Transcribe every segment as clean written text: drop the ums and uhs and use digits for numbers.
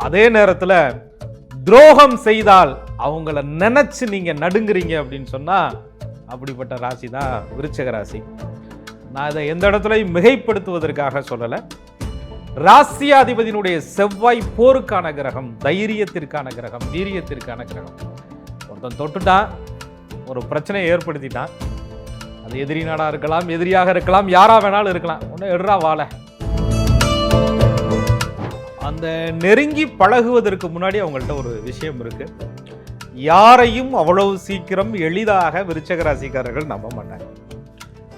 அதே நேரத்தில் துரோகம் செய்தால் அவங்கள நினைச்சு நீங்க நடுங்குறீங்க அப்படின்னு சொன்னா அப்படிப்பட்ட ராசி தான் விருச்சிக ராசி. நான் இதை எந்த இடத்துலையும் மிகைப்படுத்துவதற்காக சொல்லலை. ராசியாதிபதியினுடைய செவ்வாய் போருக்கான கிரகம், தைரியத்திற்கான கிரகம், வீரியத்திற்கான கிரகம். ஒருத்தன் தொட்டுட்டான், ஒரு பிரச்சனையை ஏற்படுத்திட்டான், அது எதிரி நாடா இருக்கலாம், எதிரியாக இருக்கலாம், யாரா வேணாலும் இருக்கலாம், ஒன்று எடுறா வாழ. அந்த நெருங்கி பழகுவதற்கு முன்னாடி அவங்கள்ட்ட ஒரு விஷயம் இருக்கு. யாரையும் அவ்வளவு சீக்கிரம் எளிதாக விருச்சிக ராசிக்காரர்கள் நம்ப மாட்டாங்க.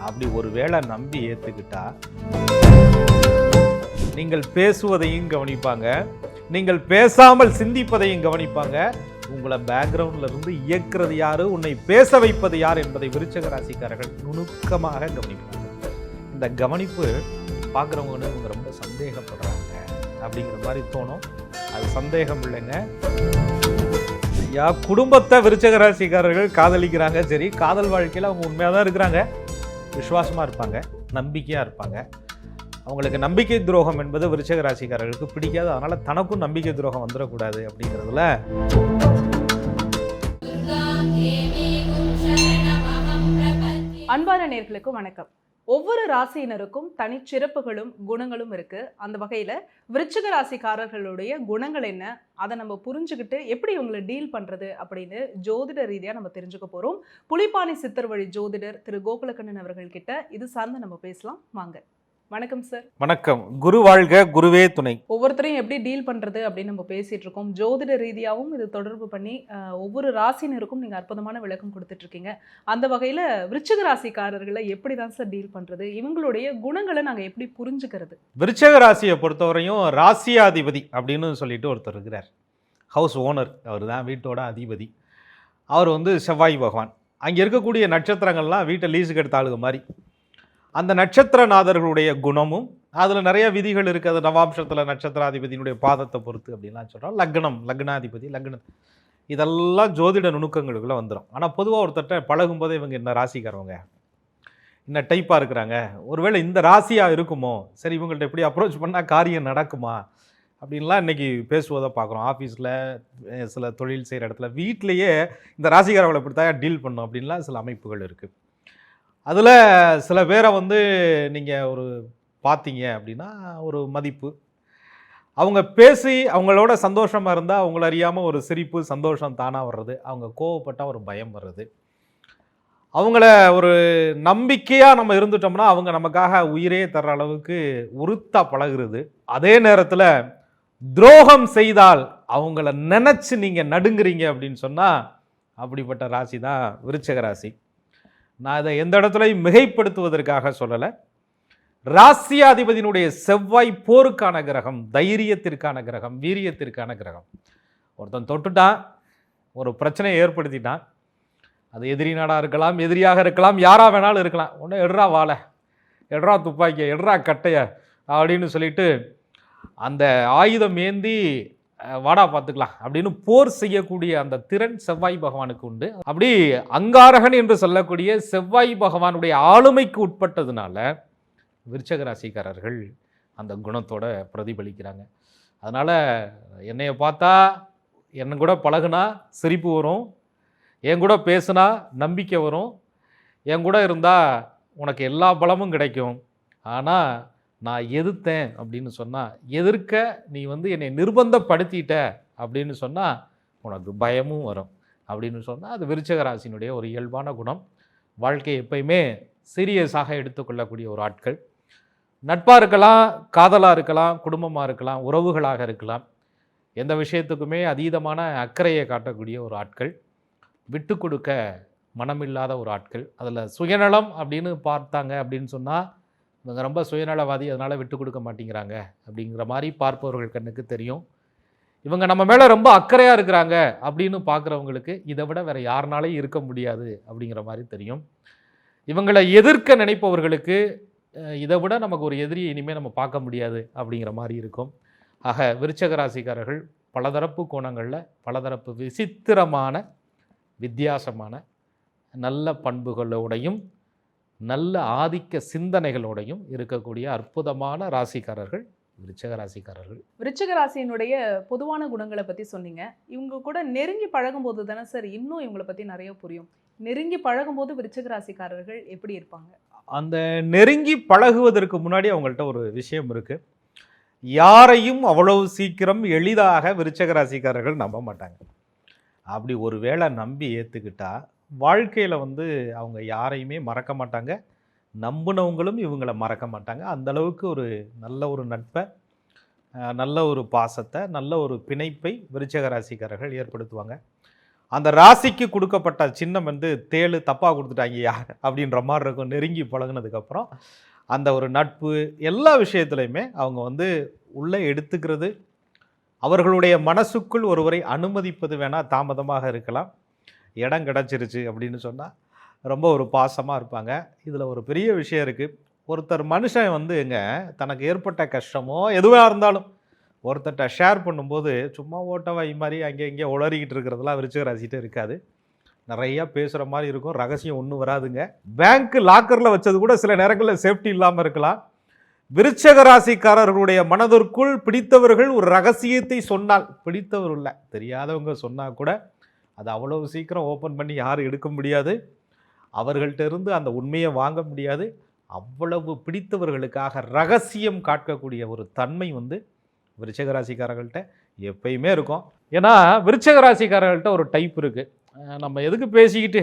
அப்படி ஒரு வேளை நம்பி ஏத்துக்கிட்டா நீங்கள் பேசுவதையும் கவனிப்பாங்க, நீங்கள் பேசாமல் சிந்திப்பதையும் கவனிப்பாங்க. உங்களை பேக்ரவுண்ட்ல இருந்து இயக்குறது யாரு, உன்னை பேச வைப்பது யார் என்பதை விருச்சிக ராசிக்காரர்கள் நுணுக்கமாக கவனிப்பாங்க. இந்த கவனிப்பு பார்க்குறவங்க இவங்க ரொம்ப சந்தேகப்படுறாங்க அப்படிங்கிற மாதிரி தோணும். அது சந்தேகம் இல்லைங்க. குடும்பத்தை விருச்சிக ராசிக்காரர்கள் காதலிக்கிறாங்க. சரி, காதல் வாழ்க்கையில் அவங்க உண்மையாக தான் இருக்கிறாங்க, விசுவாசமாக இருப்பாங்க, நம்பிக்கையாக இருப்பாங்க. அவங்களுக்கு நம்பிக்கை துரோகம் என்பது விருச்சிக ராசிக்காரர்களுக்கு பிடிக்காது. அதனால் தனக்கும் நம்பிக்கை துரோகம் வந்துடக்கூடாது அப்படிங்கிறதுல அன்பான நேயர்களுக்கு வணக்கம். ஒவ்வொரு ராசியினருக்கும் தனிச்சிறப்புகளும் குணங்களும் இருக்கு. அந்த வகையில விருச்சிக ராசிக்காரர்களுடைய குணங்கள் என்ன, அதை நம்ம புரிஞ்சுக்கிட்டு எப்படி இவங்களை டீல் பண்றது அப்படின்னு ஜோதிட ரீதியா நம்ம தெரிஞ்சுக்க போறோம். புலிப்பாணி சித்தர் வழி ஜோதிடர் திரு கோகுலக்கண்ணன் அவர்கள் கிட்ட இது சார்ந்து நம்ம பேசலாம். வாங்க. வணக்கம் சார். வணக்கம். குரு வாழ்க, குருவே துணை. ஒவ்வொருத்தரையும் எப்படி டீல் பண்றது அப்படின்னு நம்ம பேசிட்டு இருக்கோம். ஜோதிட ரீதியாகவும் இது தொடர்பு பண்ணி ஒவ்வொரு ராசினருக்கும் நீங்க அற்புதமான விளக்கம் கொடுத்துட்டு இருக்கீங்க. அந்த வகையில விருச்சிக ராசிக்காரர்களை எப்படிதான் சார் டீல் பண்றது, இவங்களுடைய குணங்களை நாங்க எப்படி புரிஞ்சுக்கிறது? விருச்சிக ராசியை பொறுத்தவரையும் ராசியாதிபதி அப்படின்னு சொல்லிட்டு ஒருத்தர் இருக்கிறார், ஹவுஸ் ஓனர். அவர் தான் வீட்டோட அதிபதி. அவர் செவ்வாய் பகவான். அங்கே இருக்கக்கூடிய நட்சத்திரங்கள்லாம் வீட்டை லீஸுக்கு எடுத்த ஆளுக மாதிரி. அந்த நட்சத்திரநாதர்களுடைய குணமும் அதில் நிறைய விதிகள் இருக்குது. அது நவாம்சத்தில் நட்சத்திராதிபதியினுடைய பாதத்தை பொறுத்து அப்படின்லாம் சொல்கிறோம். லக்னம், லக்னாதிபதி, லக்னம், இதெல்லாம் ஜோதிட நுணுக்கங்களுக்குள்ளே வந்துடும். ஆனால் பொதுவாக ஒருத்தட்ட பழகும்போதே இவங்க என்ன ராசிக்காரவங்க, என்ன டைப்பாக இருக்கிறாங்க, ஒருவேளை இந்த ராசியாக இருக்குமோ, சரி இவங்கள்ட்ட எப்படி அப்ரோச் பண்ணால் காரியம் நடக்குமா அப்படின்லாம் இன்றைக்கி பேசுவதை பார்க்குறோம். ஆஃபீஸில், சில தொழில் செய்கிற இடத்துல, வீட்டிலையே இந்த ராசிக்காரவங்களை இப்படி தான் டீல் பண்ணும் அப்படின்லாம் சில அமைப்புகள் இருக்குது. அதில் சில பேரை நீங்கள் ஒரு பார்த்தீங்க அப்படின்னா ஒரு மதிப்பு, அவங்க பேசி அவங்களோட சந்தோஷமாக இருந்தால் அவங்கள அறியாமல் ஒரு சிரிப்பு, சந்தோஷம் தானாக வர்றது, அவங்க கோவப்பட்டால் ஒரு பயம் வர்றது, அவங்கள ஒரு நம்பிக்கையாக நம்ம இருந்துட்டோம்னா அவங்க நமக்காக உயிரே தர்ற அளவுக்கு உறுத்தா பழகுறது. அதே நேரத்தில் துரோகம் செய்தால் அவங்கள நினச்சி நீங்கள் நடுங்குறீங்க அப்படின்னு சொன்னால் அப்படிப்பட்ட ராசி தான் விருச்சிக ராசி. நான் இதை எந்த இடத்துலையும் மிகைப்படுத்துவதற்காக சொல்லலை. ராசியாதிபதியினுடைய செவ்வாய் போருக்கான கிரகம், தைரியத்திற்கான கிரகம், வீரியத்திற்கான கிரகம். ஒருத்தன் தொட்டுட்டான், ஒரு பிரச்சனையை ஏற்படுத்திட்டான், அது எதிரி நாடாக இருக்கலாம், எதிரியாக இருக்கலாம், யாராக வேணாலும் இருக்கலாம், ஒன்று எடுறா வாழ, எடுறா துப்பாக்கிய, எடுறா கட்டைய அப்படின்னு சொல்லிட்டு அந்த ஆயுதம் ஏந்தி வாடா பார்த்துக்கலாம் அப்படின்னு போர் செய்யக்கூடிய அந்த திறன் செவ்வாய் பகவானுக்கு உண்டு. அப்படி அங்காரகன் என்று சொல்லக்கூடிய செவ்வாய் பகவானுடைய ஆளுமைக்கு உட்பட்டதுனால விருச்சிக ராசிக்காரர்கள் அந்த குணத்தோட பிரதிபலிக்கிறாங்க. அதனால் என்னைய பார்த்தா, என் கூட பழகுனா சிரிப்பு வரும், என் கூட பேசுனா நம்பிக்கை வரும், என் கூட இருந்தால் உனக்கு எல்லா பலமும் கிடைக்கும். ஆனால் நான் எதிர்த்தேன் அப்படின்னு சொன்னால், எதிர்க்க நீ என்னை நிர்பந்தப்படுத்திட்ட அப்படின்னு சொன்னால் உனக்கு பயமும் வரும் அப்படின்னு சொன்னால் அது விருச்சிக ராசியினுடைய ஒரு இயல்பான குணம். வாழ்க்கையை எப்பயுமே சீரியஸாக எடுத்துக்கொள்ளக்கூடிய ஒரு ஆட்கள். நட்பாக இருக்கலாம், காதலாக இருக்கலாம், குடும்பமாக இருக்கலாம், உறவுகளாக இருக்கலாம், எந்த விஷயத்துக்குமே அதீதமான அக்கறையை காட்டக்கூடிய ஒரு ஆட்கள். விட்டு கொடுக்க மனமில்லாத ஒரு ஆட்கள். அதில் சுயநலம் அப்படின்னு பார்த்தாங்க அப்படின்னு சொன்னால் இவங்க ரொம்ப சுயநலவாதி, அதனால் விட்டு கொடுக்க மாட்டேங்கிறாங்க அப்படிங்கிற மாதிரி பார்ப்பவர்கள் கண்ணுக்கு தெரியும். இவங்க நம்ம மேலே ரொம்ப அக்கறையாக இருக்கிறாங்க அப்படின்னு பார்க்குறவங்களுக்கு இதை விட வேறு யாருனாலையும் இருக்க முடியாது அப்படிங்கிற மாதிரி தெரியும். இவங்களை எதிர்க்க நினைப்பவர்களுக்கு இதை விட நமக்கு ஒரு எதிரியை இனிமேல் நம்ம பார்க்க முடியாது அப்படிங்கிற மாதிரி இருக்கும். ஆக விருச்சிக ராசிக்காரர்கள் பலதரப்பு கோணங்களில் பலதரப்பு விசித்திரமான, வித்தியாசமான, நல்ல பண்புகளோடையும் நல்ல ஆதிக்க சிந்தனைகளோடையும் இருக்கக்கூடிய அற்புதமான ராசிக்காரர்கள் விருச்சிக ராசிக்காரர்கள். விருச்சிக ராசியினுடைய பொதுவான குணங்களை பத்தி சொன்னீங்க. இவங்க கூட நெருங்கி பழகும்போது தானே சார் இன்னும் இவங்களை பத்தி நிறைய புரியும். நெருங்கி பழகும்போது விருச்சிக ராசிக்காரர்கள் எப்படி இருப்பாங்க? அந்த நெருங்கி பழகுவதற்கு முன்னாடி அவங்கள்ட்ட ஒரு விஷயம் இருக்குது. யாரையும் அவ்வளவு சீக்கிரம் எளிதாக விருச்சிக ராசிக்காரர்கள் நம்ப மாட்டாங்க. அப்படி ஒரு வேளை நம்பி ஏற்றுக்கிட்டா வாழ்க்கையில் அவங்க யாரையுமே மறக்க மாட்டாங்க. நம்பினவங்களும் இவங்களை மறக்க மாட்டாங்க. அந்த அளவுக்கு ஒரு நல்ல ஒரு நட்பை, நல்ல ஒரு பாசத்தை, நல்ல ஒரு பிணைப்பை விருச்சிக ராசிக்காரர்கள் ஏற்படுத்துவாங்க. அந்த ராசிக்கு கொடுக்கப்பட்ட சின்னம் தேளு தப்பாக கொடுத்துட்டாங்கய்யா அப்படின்ற மாதிரி இருக்கும். நெருங்கி பழகுனதுக்கப்புறம் அந்த ஒரு நட்பு எல்லா விஷயத்துலையுமே அவங்க உள்ளே எடுத்துக்கிறது, அவர்களுடைய மனசுக்குள் ஒருவரை அனுமதிப்பது வேணால் தாமதமாக இருக்கலாம். இடம் கிடச்சிருச்சு அப்படின்னு சொன்னால் ரொம்ப ஒரு பாசமாக இருப்பாங்க. இதில் ஒரு பெரிய விஷயம் இருக்குது. ஒருத்தர் மனுஷன் தனக்கு ஏற்பட்ட கஷ்டமோ எதுவாக இருந்தாலும் ஒருத்தர்கிட்ட ஷேர் பண்ணும்போது சும்மா ஓட்டவாய் மாதிரி அங்கே இங்கே உளறிக்கிட்டு இருக்கிறதுலாம் விருச்சிக ராசிகிட்ட இருக்காது. நிறையா பேசுகிற மாதிரி இருக்கும். ரகசியம் ஒன்றும் வராதுங்க. பேங்க் லாக்கரில் வச்சது கூட சில நேரங்களில் சேஃப்டி இல்லாமல் இருக்கலாம். விருச்சிக ராசிக்காரர்களுடைய மனதிற்குள் பிடித்தவர்கள் ஒரு ரகசியத்தை சொன்னால், பிடித்தவர் இல்லை தெரியாதவங்க சொன்னால் கூட அது அவ்வளவு சீக்கிரம் ஓப்பன் பண்ணி யாரும் எடுக்க முடியாது. அவர்கள்ட்ட இருந்து அந்த உண்மையை வாங்க முடியாது. அவ்வளவு பிடித்தவர்களுக்காக ரகசியம் காட்டக்கூடிய ஒரு தன்மை விருச்சிக ராசிக்காரர்கள்ட்ட எப்பயுமே இருக்கும். ஏன்னா விருச்சிக ராசிக்காரர்கள்ட்ட ஒரு டைப் இருக்குது. நம்ம எதுக்கு பேசிக்கிட்டு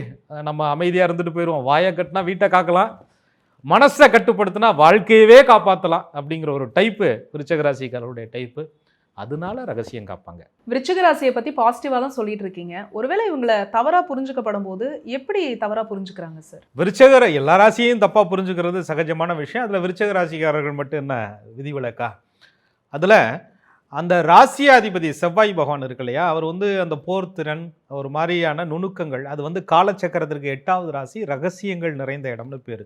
நம்ம அமைதியாக இருந்துட்டு போயிடுவோம். வாயை கட்டினா வீட்டை காக்கலாம், மனசை கட்டுப்படுத்தினா வாழ்க்கையவே காப்பாற்றலாம் அப்படிங்கிற ஒரு டைப்பு விருச்சிக ராசிக்காரருடைய டைப்பு. அதனால ரகசியம் காப்பாங்க. விருச்சிக ராசியை பற்றி பாசிட்டிவாக தான் சொல்லிட்டு இருக்கீங்க. ஒருவேளை இவங்களை தவறாக புரிஞ்சுக்கப்படும் போது எப்படி தவறாக புரிஞ்சுக்கிறாங்க சார்? விருச்சிக எல்லா ராசியையும் தப்பாக புரிஞ்சுக்கிறது சகஜமான விஷயம். அதில் விருச்சிக ராசிக்காரர்கள் மட்டும் என்ன விதிவிலக்கா? அதில் அந்த ராசியாதிபதி செவ்வாய் பகவான் இருக்கு இல்லையா, அவர் அந்த போர்த்திறன் ஒரு மாதிரியான நுணுக்கங்கள், அது காலச்சக்கரத்திற்கு 8வது ராசி, ரகசியங்கள் நிறைந்த இடம்னு பேர்.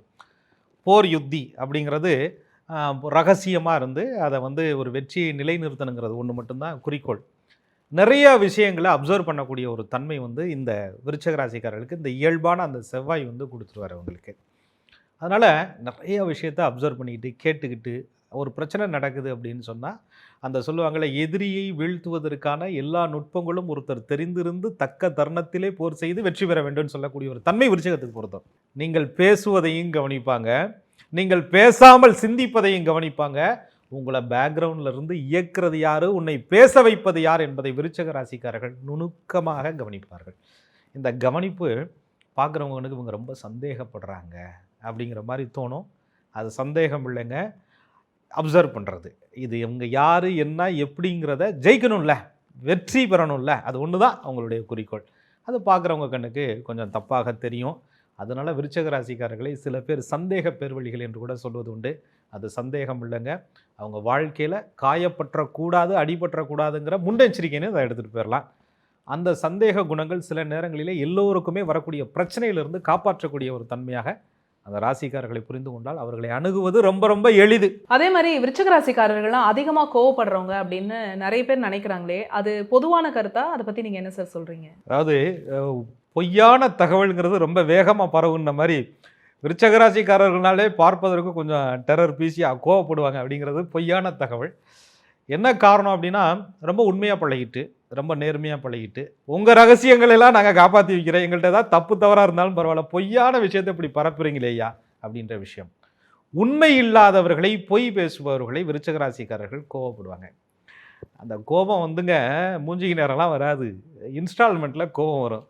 போர் யுத்தி அப்படிங்கிறது ரகசியமாக இருந்து அதை ஒரு வெற்றியை நிலைநிறுத்தணுங்கிறது ஒன்று மட்டும்தான் குறிக்கோள். நிறைய விஷயங்களை அப்சர்வ் பண்ணக்கூடிய ஒரு தன்மை இந்த விருச்சிக ராசிக்காரர்களுக்கு இந்த இயல்பான அந்த செவ்வாய் கொடுத்துருவார் அவங்களுக்கு. அதனால் நிறைய விஷயத்தை அப்சர்வ் பண்ணிக்கிட்டு கேட்டுக்கிட்டு ஒரு பிரச்சனை நடக்குது அப்படின்னு சொன்னால் அந்த சொல்லுவாங்களே, எதிரியை வீழ்த்துவதற்கான எல்லா நுட்பங்களும் ஒருத்தர் தெரிந்திருந்து தக்க தருணத்திலே போர் செய்து வெற்றி பெற வேண்டும் சொல்லக்கூடிய ஒரு தன்மை விருச்சிகத்துக்கு பொறுத்தோம். நீங்கள் பேசுவதையும் கவனிப்பாங்க, நீங்கள் பேசாமல் சிந்திப்பதையும் கவனிப்பாங்க. உங்களை பேக்ரவுண்டில் இருந்து இயக்கிறது யார், உன்னை பேச வைப்பது யார் என்பதை விருச்சிக ராசிக்காரர்கள் நுணுக்கமாக கவனிப்பார்கள். இந்த கவனிப்பு பார்க்குறவங்களுக்கு இவங்க ரொம்ப சந்தேகப்படுறாங்க அப்படிங்கிற மாதிரி தோணும். அது சந்தேகம் இல்லைங்க, அப்சர்வ் பண்ணுறது. இது இவங்க யார் என்ன எப்படிங்கிறத ஜெயிக்கணும்ல, வெற்றி பெறணும்ல, அது ஒன்று தான் அவங்களுடைய குறிக்கோள். அது பார்க்குறவங்க கண்ணுக்கு கொஞ்சம் தப்பாக தெரியும். அதனால் விருச்சிக ராசிக்காரர்களை சில பேர் சந்தேக பேர்வழிகள் என்று கூட சொல்வது உண்டு. அது சந்தேகம் இல்லைங்க. அவங்க வாழ்க்கையில் காயப்பற்றக்கூடாது, அடிபற்றக்கூடாதுங்கிற முன்னெச்சரிக்கைன்னு அதை எடுத்துகிட்டு போயிடலாம். அந்த சந்தேக குணங்கள் சில நேரங்களிலே எல்லோருக்குமே வரக்கூடிய பிரச்சனையிலிருந்து காப்பாற்றக்கூடிய ஒரு தன்மையாக அந்த ராசிக்காரர்களை புரிந்து கொண்டால் அவர்களை அணுகுவது ரொம்ப ரொம்ப எளிது. அதே மாதிரி விருச்சிக ராசிக்காரர்கள்லாம் அதிகமாக கோவப்படுறவங்க அப்படின்னு நிறைய பேர் நினைக்கிறாங்களே, அது பொதுவான கருத்தா? அதை பற்றி நீங்கள் என்ன சார் சொல்கிறீங்க? அதாவது பொய்யான தகவல்ங்கிறது ரொம்ப வேகமாக பரவுன மாதிரி விருச்சிக ராசிக்காரர்களாலே பார்ப்பதற்கு கொஞ்சம் டெரர் பீசியாக கோவப்படுவாங்க அப்படிங்கிறது பொய்யான தகவல். என்ன காரணம் அப்படின்னா, ரொம்ப உண்மையாக பழகிட்டு, ரொம்ப நேர்மையாக பழகிட்டு, உங்கள் ரகசியங்கள் எல்லாம் நாங்கள் காப்பாற்றி வைக்கிறேன், எங்கள்கிட்ட ஏதாவது தப்பு தவறாக இருந்தாலும் பரவாயில்ல, பொய்யான விஷயத்தை இப்படி பரப்புறீங்களேயா அப்படின்ற விஷயம். உண்மை இல்லாதவர்களை, பொய் பேசுபவர்களை விருச்சிக ராசிக்காரர்கள் கோவப்படுவாங்க. அந்த கோபம் மூஞ்சிக்கு நேரம்லாம் வராது, இன்ஸ்டால்மெண்ட்டில் கோபம் வரும்.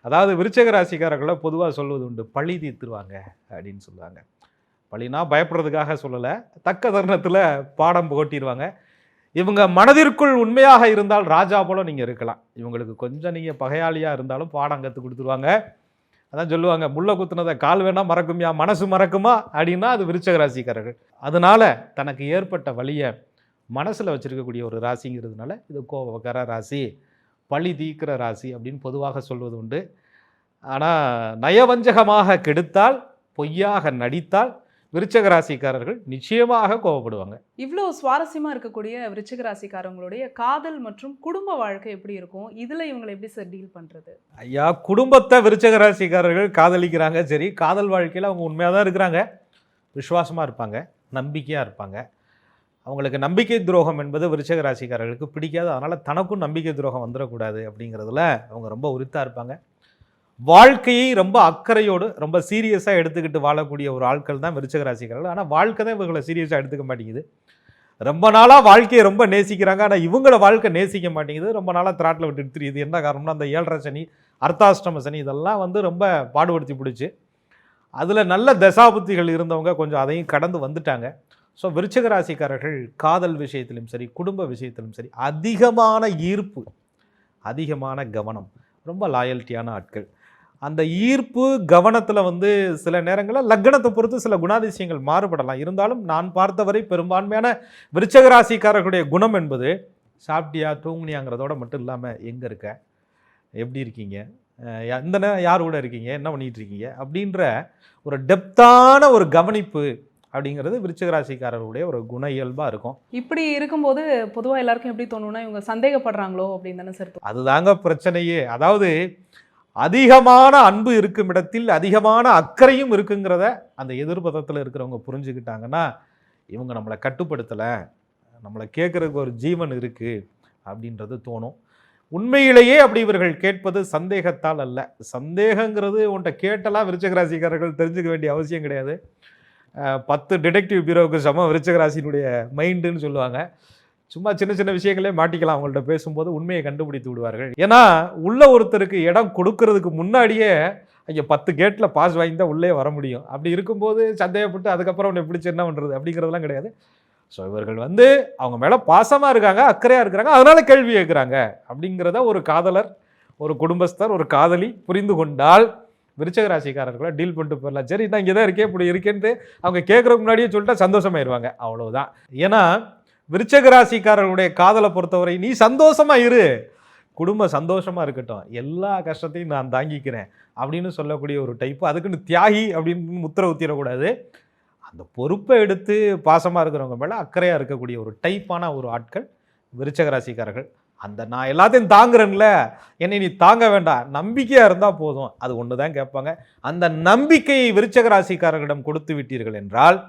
அதாவது விருச்சிக ராசிக்காரர்களை பொதுவாக சொல்வது உண்டு, பழி தீர்த்துருவாங்க அப்படின்னு சொல்லுவாங்க. பழினா பயப்படுறதுக்காக சொல்லலை, தக்க தருணத்தில் பாடம் புகட்டிடுவாங்க. இவங்க மனதிற்குள் உண்மையாக இருந்தால் ராஜா போல நீங்கள் இருக்கலாம். இவங்களுக்கு கொஞ்சம் நீங்கள் பகையாளியாக இருந்தாலும் பாடம் கற்றுக் கொடுத்துருவாங்க. அதான் சொல்லுவாங்க, முள்ள குத்துனதை கால் வேணால் மறக்குமியா, மனசு மறக்குமா அப்படின்னா அது விருச்சிக ராசிக்காரர்கள். அதனால் தனக்கு ஏற்பட்ட வழியை மனசில் வச்சுருக்கக்கூடிய ஒரு ராசிங்கிறதுனால இது கோபக்கார ராசி, பழி தீர்க்கிற ராசி அப்படின்னு பொதுவாக சொல்வது உண்டு. ஆனால் நயவஞ்சகமாக கெடுத்தால், பொய்யாக நடித்தால் விருச்சிக ராசிக்காரர்கள் நிச்சயமாக கோவப்படுவாங்க. இவ்வளோ சுவாரஸ்யமாக இருக்கக்கூடிய விருச்சிக ராசிக்காரங்களுடைய காதல் மற்றும் குடும்ப வாழ்க்கை எப்படி இருக்கும்? இதில் இவங்களை எப்படி சார் டீல் பண்ணுறது? ஐயா, குடும்பத்தை விருச்சிக ராசிக்காரர்கள் காதலிக்கிறாங்க, சரி, காதல் வாழ்க்கையில் அவங்க உண்மையாக தான் இருக்கிறாங்க, விசுவாசமாக இருப்பாங்க, நம்பிக்கையாக இருப்பாங்க. அவங்களுக்கு நம்பிக்கை துரோகம் என்பது விருச்சிக ராசிக்காரர்களுக்கு பிடிக்காது. அதனால் தனக்கும் நம்பிக்கை துரோகம் வந்துடக்கூடாது அப்படிங்கிறதுல அவங்க ரொம்ப உறுத்தாக இருப்பாங்க. வாழ்க்கையை ரொம்ப அக்கறையோடு ரொம்ப சீரியஸாக எடுத்துக்கிட்டு வாழக்கூடிய ஒரு ஆட்கள் தான் விருச்சிக ராசிக்காரர்கள். ஆனால் வாழ்க்கை தான் இவங்களை சீரியஸாக எடுத்துக்க மாட்டேங்குது. ரொம்ப நாளாக வாழ்க்கையை ரொம்ப நேசிக்கிறாங்க, ஆனால் இவங்கள வாழ்க்கை நேசிக்க மாட்டேங்குது. ரொம்ப நாளாக திராட்டில் விட்டு தெரியுது. என்ன காரணம்னா அந்த 7.5 சனி, அர்த்தாஷ்டம சனி இதெல்லாம் வந்து ரொம்ப பாடுபடுத்தி பிடிச்சி அதில் நல்ல தசாபுத்திகள் இருந்தவங்க கொஞ்சம் அதையும் கடந்து வந்துட்டாங்க. ஸோ விருச்சிக ராசிக்காரர்கள் காதல் விஷயத்திலும் சரி, குடும்ப விஷயத்திலும் சரி அதிகமான ஈர்ப்பு, அதிகமான கவனம், ரொம்ப லாயல்ட்டியான ஆட்கள். அந்த ஈர்ப்பு கவனத்தில் வந்து சில நேரங்களில் லக்னத்தை பொறுத்து சில குணாதிசயங்கள் மாறுபடலாம். இருந்தாலும் நான் பார்த்தவரை பெரும்பான்மையான விருச்சிக ராசிக்காரர்களுடைய குணம் என்பது சாப்பிட்டியா தூங்குனியாங்கிறதோட மட்டும் இல்லாமல் எங்கே இருக்க, எப்படி இருக்கீங்க, இந்த நேரம் யார் கூட இருக்கீங்க, என்ன பண்ணிகிட்டு இருக்கீங்க அப்படின்ற ஒரு டெப்த்தான ஒரு கவனிப்பு அப்படிங்கிறது விருச்சிக ராசிக்காரர்களுடைய ஒரு குண இயல்பாக இருக்கும். இப்படி இருக்கும்போது பொதுவாக எல்லாருக்கும் எப்படி தோணும்னா இவங்க சந்தேகப்படுறாங்களோ அப்படின்னு தானே சார்? அதுதாங்க பிரச்சனையே. அதாவது அதிகமான அன்பு இருக்கும் இடத்தில் அதிகமான அக்கறையும் இருக்குங்கிறத அந்த எதிர்பதத்தில் இருக்கிறவங்க புரிஞ்சுக்கிட்டாங்கன்னா இவங்க நம்மளை கட்டுப்படுத்தலை, நம்மளை கேட்குறதுக்கு ஒரு ஜீவன் இருக்குது அப்படின்றது தோணும். உண்மையிலேயே அப்படி இவர்கள் கேட்பது சந்தேகத்தால் அல்ல. சந்தேகங்கிறது உன்ட்ட கேட்டலாம் விருச்சிக ராசிக்காரர்கள் தெரிஞ்சுக்க வேண்டிய அவசியம் கிடையாது. 10 டிடெக்டிவ் பியூரோவுக்கு சமம் விருச்சிக ராசியினுடைய மைண்டுன்னு சொல்லுவாங்க. சும்மா சின்ன சின்ன விஷயங்களே மாட்டிக்கலாம் அவங்கள்ட்ட பேசும்போது, உண்மையை கண்டுபிடித்து விடுவார்கள். ஏன்னா உள்ள ஒருத்தருக்கு இடம் கொடுக்கறதுக்கு முன்னாடியே அங்கே 10 கேட்டில் பாஸ் வாங்கி தான் உள்ளே வர முடியும். அப்படி இருக்கும்போது சந்தேகப்பட்டு அதுக்கப்புறம் உன்னை பிடிச்சி என்ன பண்ணுறது அப்படிங்கிறதெல்லாம் கிடையாது. ஸோ இவர்கள் வந்து அவங்க மேலே பாசமாக இருக்காங்க, அக்கறையாக இருக்கிறாங்க, அதனால கேள்வி கேட்குறாங்க அப்படிங்கிறத ஒரு காதலர், ஒரு குடும்பஸ்தர், ஒரு காதலி புரிந்து கொண்டால் விருச்சிக ராசிக்காரர்களை டீல் பண்ணிட்டு போயிடலாம். சரி நான் இங்கே தான் இருக்கேன், இப்படி இருக்கேன்ட்டு அவங்க கேட்குறதுக்கு முன்னாடியே சொல்லிட்டா சந்தோஷமாயிருவாங்க, அவ்வளவுதான். ஏன்னா விருச்சிக ராசிக்காரர்களுடைய காதலை பொறுத்தவரை நீ சந்தோஷமா இரு, குடும்பம் சந்தோஷமா இருக்கட்டும், எல்லா கஷ்டத்தையும் நான் தாங்கிக்கிறேன் அப்படின்னு சொல்லக்கூடிய ஒரு டைப்பு. அதுக்குன்னு தியாகி அப்படின்னு முத்திர ஊத்திடக்கூடாது. அந்த பொறுப்பை எடுத்து பாசமாக இருக்கிறவங்க மேலே அக்கறையாக இருக்கக்கூடிய ஒரு டைப்பான ஒரு ஆட்கள் விருச்சிக ராசிக்காரர்கள். அந்த நான் எல்லாத்தையும் தாங்குறேன்ல, என்னை நீ தாங்க வேண்டாம், நம்பிக்கையாக இருந்தால் போதும், அது ஒன்று தான் கேட்பாங்க. அந்த நம்பிக்கையை விருச்சிக ராசிக்காரர்களிடம் கொடுத்து விட்டீர்கள் என்றால்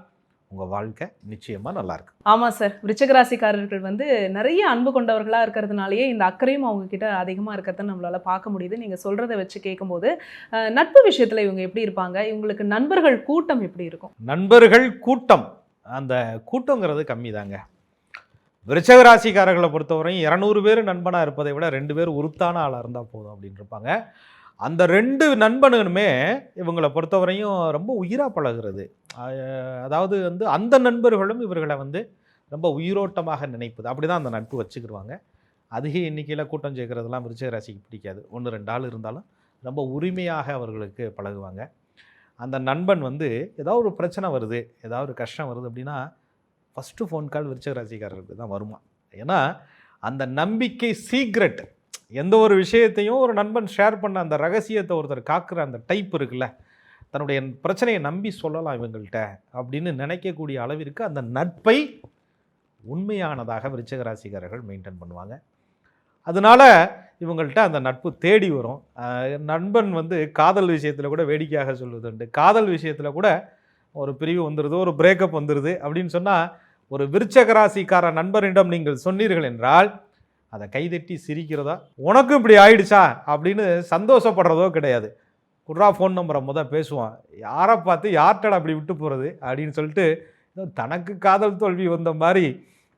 உங்கள் வாழ்க்கை நிச்சயமாக நல்லாயிருக்கு. ஆமாம் சார், விருச்சிக ராசிக்காரர்கள் வந்து நிறைய அன்பு கொண்டவர்களாக இருக்கிறதுனாலேயே இந்த அக்கறையும் அவங்க கிட்ட அதிகமாக இருக்கிறத நம்மளால பார்க்க முடியுது. நீங்கள் சொல்கிறத வச்சு கேட்கும்போது நட்பு விஷயத்தில் இவங்க எப்படி இருப்பாங்க, இவங்களுக்கு நண்பர்கள் கூட்டம் எப்படி இருக்கும்? நண்பர்கள் கூட்டம், அந்த கூட்டங்கிறது கம்மி தாங்க. விருச்சிக ராசிக்காரர்களை பொறுத்தவரையும் 200 பேர் நண்பனாக இருப்பதை விட 2 பேர் உருத்தான ஆளாக இருந்தால் போதும் அப்படின்னு இருப்பாங்க. அந்த 2 நண்பனுமே இவங்களை பொறுத்தவரையும் ரொம்ப உயிராக பழகிறது. அதாவது வந்து அந்த நண்பர்களும் இவர்களை வந்து ரொம்ப உயிரோட்டமாக நினைப்பது, அப்படி தான் அந்த நட்பு வச்சுக்கிடுவாங்க. அதிக எண்ணிக்கையில் கூட்டம் சேர்க்கறதெல்லாம் விருச்சிக ராசிக்கு பிடிக்காது. 1-2 ஆள் இருந்தாலும் ரொம்ப உரிமையாக அவர்களுக்கு பழகுவாங்க. அந்த நண்பன் வந்து ஏதாவது ஒரு பிரச்சனை வருது, ஏதாவது ஒரு கஷ்டம் வருது அப்படின்னா ஃபஸ்ட்டு ஃபோன் கால் விருச்சிக ராசிக்காரர்களுக்கு தான் வருமா. ஏன்னா அந்த நம்பிக்கை சீக்ரெட், எந்த ஒரு விஷயத்தையும் ஒரு நண்பன் ஷேர் பண்ண அந்த ரகசியத்தை ஒருத்தர் காக்குற அந்த டைப் இருக்குல்ல, தன்னுடைய பிரச்சனையை நம்பி சொல்லலாம் இவங்கள்ட்ட அப்படின்னு நினைக்கக்கூடிய அளவிற்கு அந்த நட்பை உண்மையானதாக விருச்சிக ராசிக்காரர்கள் மெயின்டைன் பண்ணுவாங்க. அதனால இவங்கள்ட்ட அந்த நட்பு தேடி வரும். நண்பன் வந்து காதல் விஷயத்தில் கூட வேடிக்கையாக சொல்வது உண்டு. காதல் விஷயத்தில் கூட ஒரு பிரிவு வந்துடுது, ஒரு பிரேக்கப் வந்துடுது அப்படின்னு சொன்னால் ஒரு விருச்சிக ராசிக்கார நண்பரிடம் நீங்கள் சொன்னீர்கள் என்றால் அதை கைதட்டி சிரிக்கிறதா, உனக்கும் இப்படி ஆயிடுச்சா அப்படின்னு சந்தோஷப்படுறதோ கிடையாது. குட்ரா ஃபோன் நம்பரை பேசுவான், யாரை பார்த்து யார்கிட்ட அப்படி விட்டு போகிறது அப்படின்னு சொல்லிட்டு தனக்கு காதல் தோல்வி வந்த மாதிரி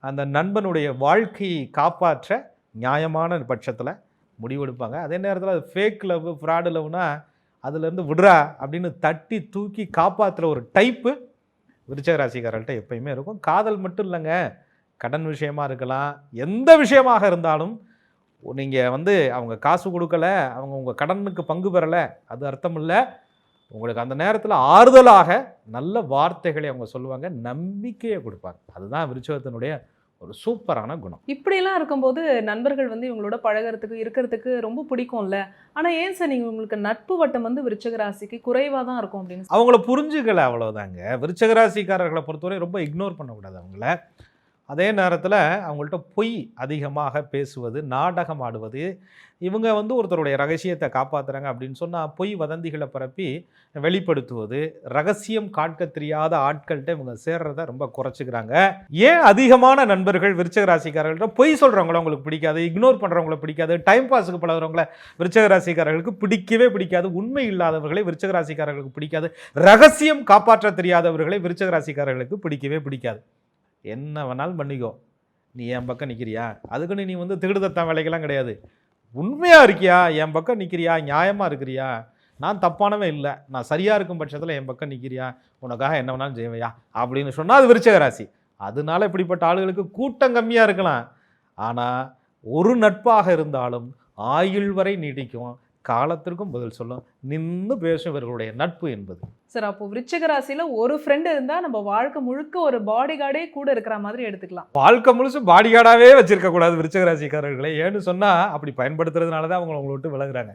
அந்த நண்பனுடைய வாழ்க்கையை காப்பாற்ற நியாயமான பட்சத்தில் முடிவெடுப்பாங்க. அதே நேரத்தில் அது ஃபேக் லவ், ஃப்ராடு லவ்னா அதுலேருந்து விடுறா அப்படின்னு தட்டி தூக்கி காப்பாற்றுற ஒரு டைப்பு விருச்சிக ராசிக்காரர்கள்ட்ட எப்பயுமே இருக்கும். காதல் மட்டும் இல்லைங்க, கடன் விஷயமா இருக்கலாம், எந்த விஷயமாக இருந்தாலும் நீங்கள் வந்து அவங்க காசு கொடுக்கல, அவங்க உங்கள் கடனுக்கு பங்கு பெறலை, அது அர்த்தம் இல்லை. உங்களுக்கு அந்த நேரத்தில் ஆறுதலாக நல்ல வார்த்தைகளை அவங்க சொல்லுவாங்க, நம்பிக்கையை கொடுப்பாங்க. அதுதான் விருச்சிகத்தினுடைய ஒரு சூப்பரான குணம். இப்படியெல்லாம் இருக்கும்போது நண்பர்கள் வந்து இவங்களோட பழகிறதுக்கு இருக்கிறதுக்கு ரொம்ப பிடிக்கும்ல. ஆனால் ஏன் சார் நீங்கள் உங்களுக்கு நட்பு வட்டம் வந்து விருச்சிக ராசிக்கு குறைவாக தான் இருக்கும் அப்படின்னு? அவங்கள புரிஞ்சுக்கல, அவ்வளோதாங்க. விருச்சிக ராசிக்காரர்களை பொறுத்தவரை ரொம்ப இக்னோர் பண்ணக்கூடாது அவங்கள. அதே நேரத்தில் அவங்கள்ட்ட பொய் அதிகமாக பேசுவது, நாடகம் ஆடுவது, இவங்க வந்து ஒருத்தருடைய ரகசியத்தை காப்பாற்றுறாங்க அப்படின்னு சொன்னால் பொய் வதந்திகளை பரப்பி வெளிப்படுத்துவது, ரகசியம் காட்க தெரியாத ஆட்கள்கிட்ட இவங்க சேர்றதை ரொம்ப குறைச்சிக்கிறாங்க. ஏன் அதிகமான நண்பர்கள் விருச்சிக ராசிக்காரர்கள்ட்ட பொய் சொல்கிறவங்கள உங்களுக்கு பிடிக்காது, இக்னோர் பண்ணுறவங்கள பிடிக்காது, டைம் பாஸுக்கு பழகிறவங்கள விருச்சிக ராசிக்காரர்களுக்கு பிடிக்கவே பிடிக்காது, உண்மை இல்லாதவர்களை விருச்சிக ராசிக்காரர்களுக்கு பிடிக்காது, ரகசியம் காப்பாற்ற தெரியாதவர்களை விருச்சிக ராசிக்காரர்களுக்கு பிடிக்கவே பிடிக்காது. என்ன வேணாலும் பண்ணிக்கோ, நீ என் பக்கம் நிற்கிறியா, அதுக்குன்னு நீ வந்து திருடுதத்தான் வேலைக்கெல்லாம் கிடையாது, உண்மையாக இருக்கியா, என் பக்கம் நிற்கிறியா, நியாயமாக இருக்கிறியா, நான் தப்பானவே இல்லை, நான் சரியாக இருக்கும் பட்சத்தில் என் பக்கம் நிற்கிறியா, உனக்காக என்ன வேணாலும் செய்வையா அப்படின்னு சொன்னால் அது விருச்சிக ராசி. அதனால இப்படிப்பட்ட ஆளுகளுக்கு கூட்டம் கம்மியாக இருக்கலாம், ஆனால் ஒரு நட்பாக இருந்தாலும் ஆயுள் வரை நீடிக்கும், காலத்திற்கும் பதில் சொல்லும், நின்று பேசும் இவர்களுடைய நட்பு என்பது. சார், அப்போ விருச்சிக ராசியில ஒரு ஃப்ரெண்டு இருந்தா நம்ம வாழ்க்கை முழுக்க ஒரு பாடி கார்டே கூட இருக்கிற மாதிரி எடுத்துக்கலாம். வாழ்க்கை முழுசு பாடி கார்டாவே வச்சிருக்க கூடாது விருச்சிக ராசிக்காரர்களை. ஏன்னு சொன்னா அப்படி பயன்படுத்துறதுனால தான் அவங்களை விட்டு விலகுறாங்க.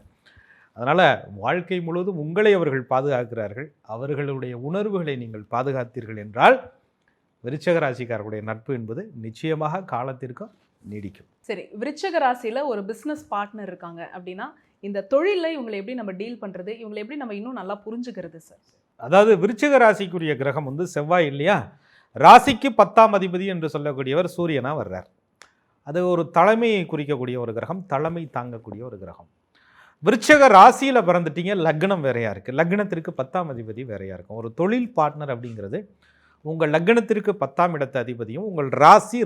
அதனால வாழ்க்கை முழுவதும் உங்களை அவர்கள் பாதுகாக்கிறார்கள், அவர்களுடைய உணர்வுகளை நீங்கள் பாதுகாத்தீர்கள் என்றால் விருச்சிக ராசிக்காரர்களுடைய நட்பு என்பது நிச்சயமாக காலத்திற்கும் நீடிக்கும். சரி, விருச்சிக ராசியில ஒரு பிசினஸ் பார்ட்னர் இருக்காங்க அப்படின்னா இந்த தொழில இவங்களை எப்படி நம்ம டீல் பண்றது, இவங்களை எப்படி நம்ம இன்னும் நல்லா புரிஞ்சுக்கிறது சார்? அதாவது விருச்சிக ராசிக்குரிய கிரகம் வந்து செவ்வாய் இல்லையா, ராசிக்கு 10ஆம் அதிபதி என்று சொல்லக்கூடியவர் சூரியனா வர்றார். அது ஒரு தலைமையை குறிக்கக்கூடிய ஒரு கிரகம், தலைமை தாங்கக்கூடிய ஒரு கிரகம். விருச்சிக ராசியில பிறந்துட்டீங்க, லக்னம் வேறையா இருக்கு, லக்னத்திற்கு 10ஆம் அதிபதி வேறையா இருக்கும். ஒரு தொழில் பார்ட்னர் அப்படிங்கிறது உங்கள் லக்னத்திற்கு 10ஆம் இடத்து அதிபதியும் உங்கள்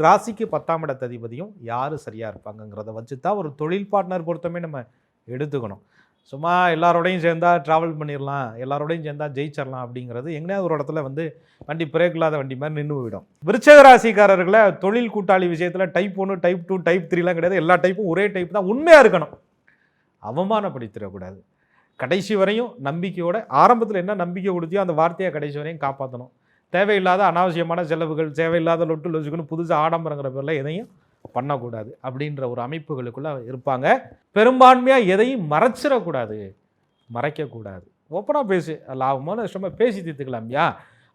ராசிக்கு 10ஆம் இடத்து அதிபதியும் யாரு சரியா இருப்பாங்கங்கிறத வச்சு தான் ஒரு தொழில் பார்ட்னர் பொறுத்தமே நம்ம எடுத்துக்கணும். சும்மா எல்லாரோடையும் சேர்ந்தா ட்ராவல் பண்ணிடலாம், எல்லாரோடையும் சேர்ந்தா ஜெயிச்சிடலாம் அப்படிங்கிறது எங்கேயாவது ஒரு இடத்துல வந்து வண்டி பிரேக் இல்லாத வண்டி மாதிரி நின்று போயிடும். விருச்சிக ராசிக்காரர்களை தொழில் கூட்டாளி விஷயத்தில் டைப் 1, டைப் 2, டைப் 3லாம் கிடையாது, எல்லா டைப்பும் ஒரே டைப் தான். உண்மையாக இருக்கணும், அவமானப்படுத்திடக்கூடாது. கடைசி வரையும் நம்பிக்கையோட, ஆரம்பத்தில் என்ன நம்பிக்கை கொடுத்தியோ அந்த வார்த்தையை கடைசி வரையும் காப்பாற்றணும். தேவையில்லாத அனாவசியமான செலவுகள், தேவையில்லாத லொட்டு லொசுக்குன்னு புதுசாக ஆடம்பரங்கிற பேரில் எதையும் பண்ணக்கூடாது அப்படின்ற ஒரு அமைப்புகளுக்குள்ள இருப்பாங்க. பெரும்பான்மையாக எதையும் மறைச்சிடக்கூடாது, மறைக்கக்கூடாது, ஓப்பனாக பேசு, லாபமான நஷ்டமாக பேசி தீர்த்துக்கலாம்யா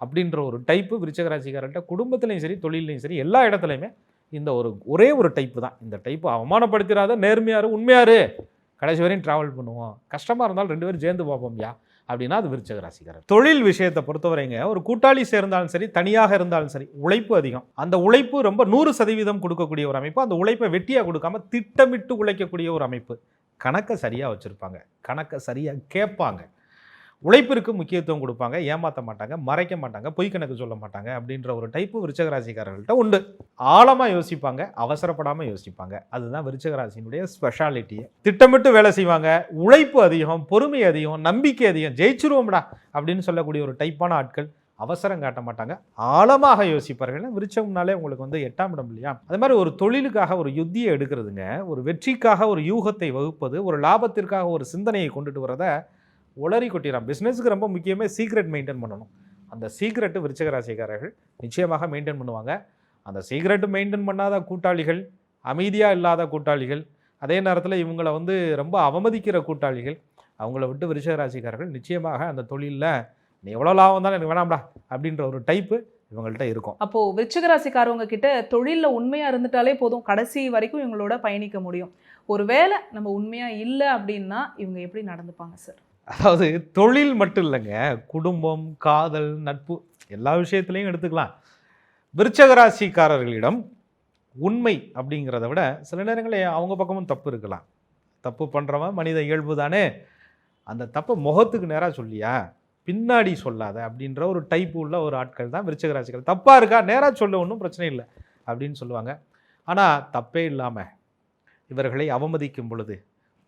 அப்படின்ற ஒரு டைப்பு விருச்சிக ராசிக்காரர்கிட்ட குடும்பத்துலையும் சரி தொழிலையும் சரி எல்லா இடத்துலையுமே இந்த ஒரே ஒரு டைப்பு தான். இந்த டைப்பு அவமானப்படுத்திடாத, நேர்மையாரு, உண்மையாரு, கடைசி வரையும் ட்ராவல் பண்ணுவோம், கஷ்டமாக இருந்தாலும் 2 பேரும் சேர்ந்து பார்ப்போம்யா அப்படின்னா அது விருச்சிக ராசிக்காரர். தொழில் விஷயத்தை பொறுத்தவரைங்க ஒரு கூட்டாளி சேர்ந்தாலும் சரி தனியாக இருந்தாலும் சரி உழைப்பு அதிகம். அந்த உழைப்பு ரொம்ப 100% கொடுக்கக்கூடிய ஒரு அமைப்பு. அந்த உழைப்பை வெட்டியாக கொடுக்காம திட்டமிட்டு உழைக்கக்கூடிய ஒரு அமைப்பு. கணக்கை சரியாக வச்சுருப்பாங்க, கணக்கை சரியாக கேட்பாங்க, உழைப்பிற்கு முக்கியத்துவம் கொடுப்பாங்க, ஏமாற்ற மாட்டாங்க, மறைக்க மாட்டாங்க, பொய் கணக்கு சொல்ல மாட்டாங்க அப்படின்ற ஒரு டைப்பு விருச்சிக ராசிக்காரர்கள்ட்ட உண்டு. ஆழமாக யோசிப்பாங்க, அவசரப்படாமல் யோசிப்பாங்க, அதுதான் விருச்சிக ராசியினுடைய ஸ்பெஷாலிட்டியே. திட்டமிட்டு வேலை செய்வாங்க, உழைப்பு அதிகம், பொறுமை அதிகம், நம்பிக்கை அதிகம், ஜெயிச்சிருவோம்டா அப்படின்னு சொல்லக்கூடிய ஒரு டைப்பான ஆட்கள். அவசரம் காட்ட மாட்டாங்க, ஆழமாக யோசிப்பார்கள். விருச்சம்னாலே உங்களுக்கு வந்து 8ஆம் இடம் இல்லையா, அது மாதிரி ஒரு தொழிலுக்காக ஒரு யுத்தியை எடுக்கிறதுங்க, ஒரு வெற்றிக்காக ஒரு யூகத்தை வகுப்பது, ஒரு லாபத்திற்காக ஒரு சிந்தனையை கொண்டுட்டு வரத உளறி கொட்டிடலாம். பிஸ்னஸுக்கு ரொம்ப முக்கியமே சீக்ரெட் மெயின்டைன் பண்ணணும். அந்த சீக்ரெட்டு விருச்சிக ராசிக்காரர்கள் நிச்சயமாக மெயின்டைன் பண்ணுவாங்க. அந்த சீக்ரெட்டு மெயின்டைன் பண்ணாத கூட்டாளிகள், அமைதியாக இல்லாத கூட்டாளிகள், அதே நேரத்தில் இவங்களை வந்து ரொம்ப அவமதிக்கிற கூட்டாளிகள், அவங்கள விட்டு விருச்சிக ராசிக்காரர்கள் நிச்சயமாக அந்த தொழிலில் நீ எவ்வளோ லாபம் தான் எனக்கு வேணாம்டா அப்படின்ற ஒரு டைப்பு இவங்கள்ட்ட இருக்கும். அப்போது விருச்சிக ராசிக்காரவங்க கிட்ட தொழிலில் உண்மையாக இருந்துட்டாலே போதும், கடைசி வரைக்கும் இவங்களோட பயணிக்க முடியும். ஒரு வேளை நம்ம உண்மையாக இல்லை அப்படின்னா இவங்க எப்படி நடந்துப்பாங்க சார்? அதாவது தொழில் மட்டும் இல்லைங்க, குடும்பம், காதல், நட்பு எல்லா விஷயத்துலையும் எடுத்துக்கலாம். விருச்சிக ராசிக்காரர்களிடம் உண்மை அப்படிங்கிறத விட சில நேரங்களில் அவங்க பக்கமும் தப்பு இருக்கலாம். தப்பு பண்ணுறவன் மனித இயல்பு தானே, அந்த தப்பை முகத்துக்கு நேராக சொல்லியா பின்னாடி சொல்லாத அப்படின்ற ஒரு டைப்பு உள்ள ஒரு ஆட்கள் தான் விருச்சிக ராசிக்காரர். தப்பாக இருக்கா நேராக சொல்ல ஒன்றும் பிரச்சனை இல்லை அப்படின்னு சொல்லுவாங்க. ஆனால் தப்பே இல்லாமல் இவர்களை அவமதிக்கும் பொழுது,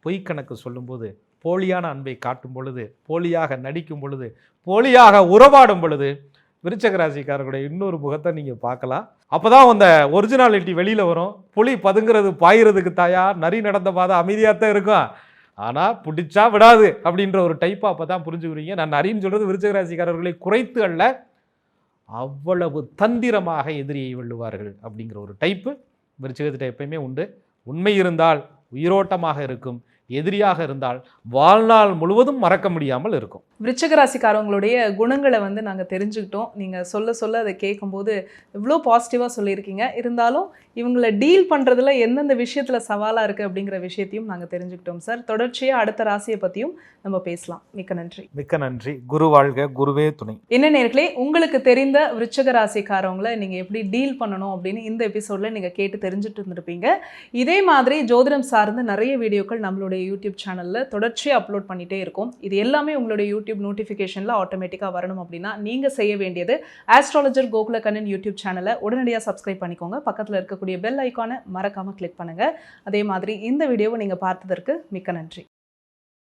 பொய் கணக்கு சொல்லும்போது, போலியான அன்பை காட்டும் பொழுது, போலியாக நடிக்கும் பொழுது, போலியாக உறவாடும் பொழுது விருச்சிக ராசிக்காரர்களுடைய இன்னொரு முகத்தை நீங்கள் பார்க்கலாம். அப்போ தான் அந்த ஒரிஜினாலிட்டி வெளியில் வரும். புலி பதுங்கிறது பாயிறதுக்கு தாயா, நரி நடந்த பாதை அமைதியாக தான் இருக்கும், ஆனால் பிடிச்சா விடாது அப்படின்ற ஒரு டைப்பை அப்போ தான் புரிஞ்சுக்கிறீங்க. நான் நரின்னு சொல்கிறது விருச்சிக ராசிக்காரர்களை குறைத்து அல்ல, அவ்வளவு தந்திரமாக எதிரியை வெல்லுவார்கள் அப்படிங்கிற ஒரு டைப்பு விருச்சிகத்திட்ட எப்பயுமே உண்டு. உண்மை இருந்தால் உயிரோட்டமாக இருக்கும், எதிரியாக இருந்தால் வாழ்நாள் முழுவதும் மறக்க முடியாமல் இருக்கும். விருச்சிக ராசிக்காரவங்களுடைய குணங்களை வந்து நாங்கள் தெரிஞ்சுக்கிட்டோம். நீங்கள் சொல்ல அதை கேட்கும்போது இவ்வளோ பாசிட்டிவாக சொல்லியிருக்கீங்க. இருந்தாலும் இவங்களை டீல் பண்ணுறதுல எந்தெந்த விஷயத்தில் சவாலாக இருக்குது அப்படிங்கிற விஷயத்தையும் நாங்கள் தெரிஞ்சுக்கிட்டோம் சார். தொடர்ச்சியாக அடுத்த ராசியை பற்றியும் நம்ம பேசலாம். மிக்க நன்றி. மிக்க நன்றி. குரு வாழ்க, குருவே துணை. என்ன நேர்களே, உங்களுக்கு தெரிந்த விருச்சிக ராசிக்காரவங்களை நீங்கள் எப்படி டீல் பண்ணணும் அப்படின்னு இந்த எபிசோடில் நீங்கள் கேட்டு தெரிஞ்சுட்டு இருந்திருப்பீங்க. இதே மாதிரி ஜோதிடம் சார்ந்த நிறைய வீடியோக்கள் நம்மளுடைய யூடியூப் சேனலில் தொடர்ச்சியாக அப்லோட் பண்ணிகிட்டே இருக்கும். இது எல்லாமே உங்களுடைய யூடியூப் நோட்டிஃபிகேஷனில் ஆட்டோமேட்டிக்காக வரணும் அப்படின்னா நீங்கள் செய்ய வேண்டியது ஆஸ்ட்ராலஜர் கோகுலக்கண்ணன் யூடியூப் சேனலை உடனடியாக சப்ஸ்கிரைப் பண்ணிக்கோங்க. பக்கத்தில் இருக்கக்கூடிய பெல் ஐக்கானை மறக்காமல் கிளிக் பண்ணுங்கள். அதே மாதிரி இந்த வீடியோவை நீங்கள் பார்த்ததற்கு மிக்க நன்றி.